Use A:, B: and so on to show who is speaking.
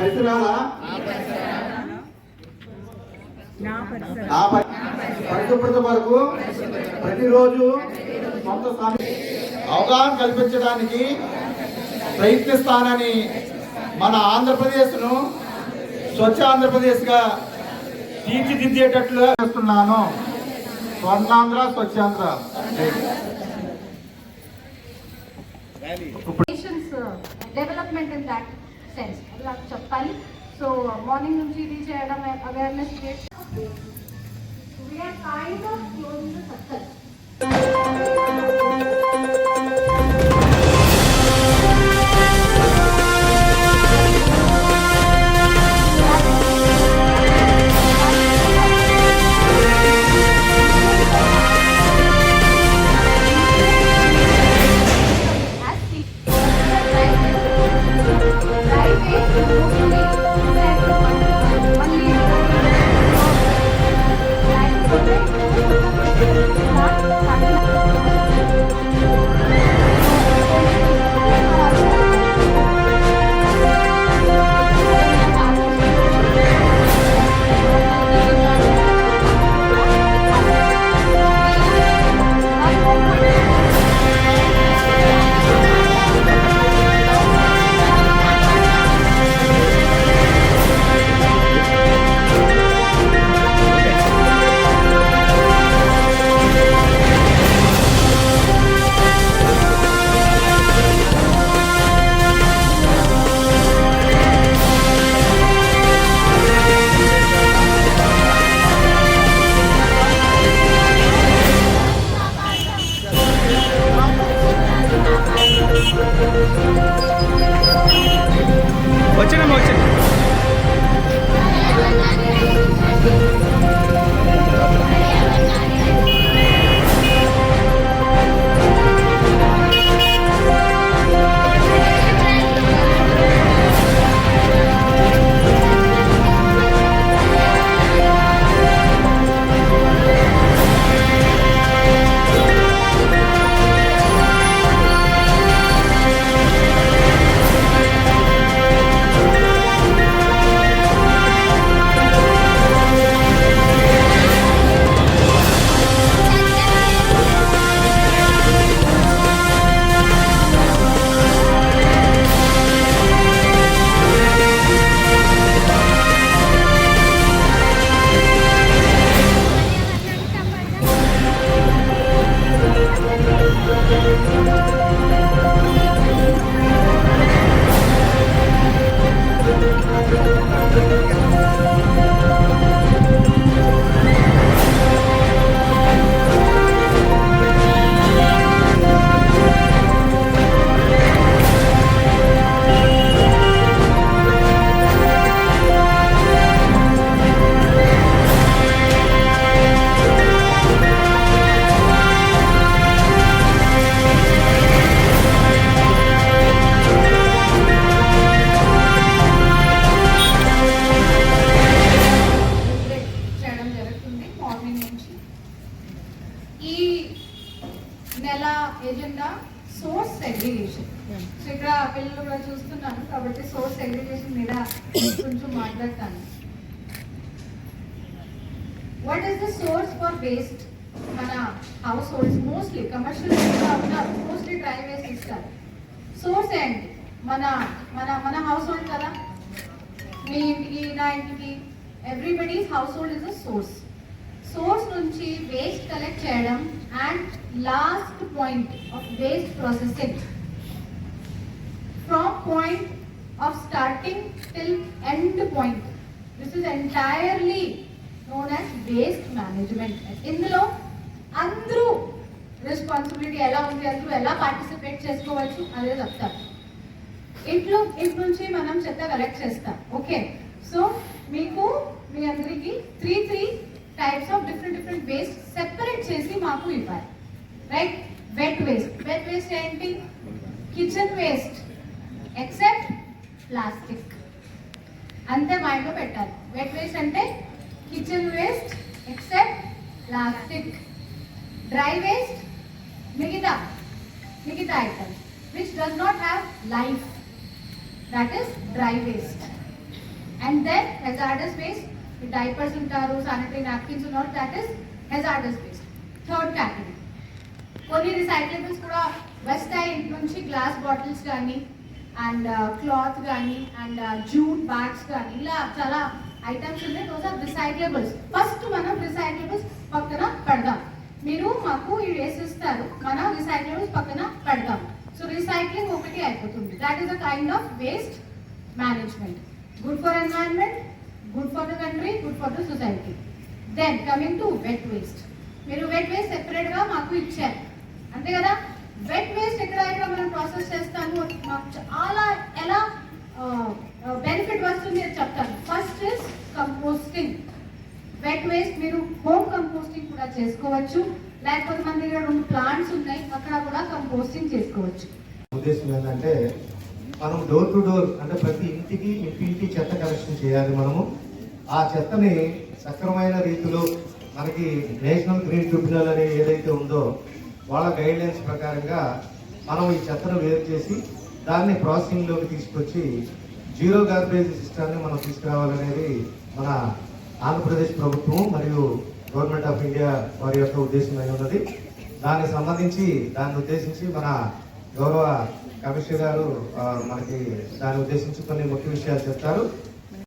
A: పరిసరాల పరిశుభ్రత వరకు ప్రతిరోజు కొంత అవగాహన కల్పించడానికి ప్రయత్నిస్తానని మన ఆంధ్రప్రదేశ్ను స్వచ్ఛ ఆంధ్రప్రదేశ్గా తీర్చిదిద్దేటట్లు చేస్తున్నాను. స్వర్ణాంధ్ర స్వచ్ఛాంధ్ర.
B: డెవలప్మెంట్ ఇన్ దాట్ సెన్స్ అలా చెప్పాలి. సో మార్నింగ్ నుంచి ఇది చేయడం awareness create. We are kind of closing the circle.
C: Agenda source segregation. So ఇక్కడ పిల్లలు కూడా చూస్తున్నాను కాబట్టి సోర్స్ సెగ్రిగేషన్ మీద కొంచెం మాట్లాడతాను. What is the source for waste? మన households mostly commercial mostly dry waste ఇస్తారు. సోర్స్ ఏంటి? మన మన మన హౌస్ హోల్డ్ కదా, మీ ఇంటికి నా ఇంటికి everybody's house hold is a source. Source నుంచి వేస్ట్ కలెక్ట్ చేయడం and last point of waste processing, from point of starting till end point. This is entirely known as waste management. ఇందులో అందరూ responsibility ఎలా ఉంది, అందరూ ఎలా పార్టిసిపేట్ చేసుకోవచ్చు అదే చెప్తారు. ఇంట్లో ఇంటి నుంచి మనం చెత్త కలెక్ట్ చేస్తాం. ఓకే, సో మీకు మీ అందరికి three types of different waste separate చేసి మాకు ఇవ్వాలి. రైట్? వెట్ వేస్ట్ ఏంటి? కిచెన్ వేస్ట్ ఎక్సెప్ట్ ప్లాస్టిక్, అంతే మైండ్లో పెట్టాలి. వెట్ వేస్ట్ అంటే kitchen waste except plastic. Dry waste మిగతా items which does not have life, that is dry waste. And then hazardous waste, diapers ఉంటారు, శానిటరీ నాప్కిన్స్ ఉన్నారు, that is hazardous waste. Third category. కొన్ని recyclables కూడా వస్తాయి ఇంటి నుంచి, glass bottles కానీ and cloth కానీ అండ్ జూట్ బ్యాగ్స్ కానీ, ఇలా చాలా ఐటమ్స్ ఉన్నాయి. Those are రిసైక్లబుల్స్. ఫస్ట్ మనం రిసైక్లబుల్స్ పక్కన పెడదాం. మీరు మాకు ఇవి వేసిస్తారు, మనం రిసైక్లబుల్స్ పక్కన పెడదాం. సో రీసైక్లింగ్ ఒకటి అయిపోతుంది. That is a kind of waste management. Good for environment, good for the country, good for the society. Then coming to wet waste. మీరు వెట్ వేస్ట్ సెపరేట్గా మాకు ఇచ్చారు అంతే కదా. వెట్ వేస్ట్ ఎక్కడ మనం ప్రాసెస్ చేస్తాము, మాకు చాలా ఎలా బెనిఫిట్ వస్తుంది అని చెప్తాను. First is composting. Wet waste మీరు హోమ్ కంపోస్టింగ్ కూడా చేసుకోవచ్చు, లేకపోతే మన దగ్గర 2 ప్లాంట్స్ ఉన్నాయి, అక్కడ కూడా కంపోస్టింగ్ చేసుకోవచ్చు.
D: ఉద్దేశం ఏంటంటే మనం డోర్ టు డోర్, అంటే ప్రతి ఇంటికి చెత్త కలెక్షన్ చేయాలి. మనము ఆ చెత్తని సక్రమైన రీతిలో మనకి నేషనల్ గ్రీన్ ట్రిబ్యునల్ అనేది ఏదైతే ఉందో వాళ్ళ గైడ్ లైన్స్ ప్రకారంగా మనం ఈ చెత్తను వేరు చేసి దాన్ని ప్రాసెసింగ్లోకి తీసుకొచ్చి జీరో గార్బేజ్ సిస్టాన్ని మనం తీసుకురావాలనేది మన ఆంధ్రప్రదేశ్ ప్రభుత్వం మరియు గవర్నమెంట్ ఆఫ్ ఇండియా వారి యొక్క ఉద్దేశం అయి ఉన్నది. దాన్ని ఉద్దేశించి మన గౌరవ కమిషనర్ గారు మనకి దాన్ని ఉద్దేశించి కొన్ని ముఖ్య విషయాలు చెప్తారు.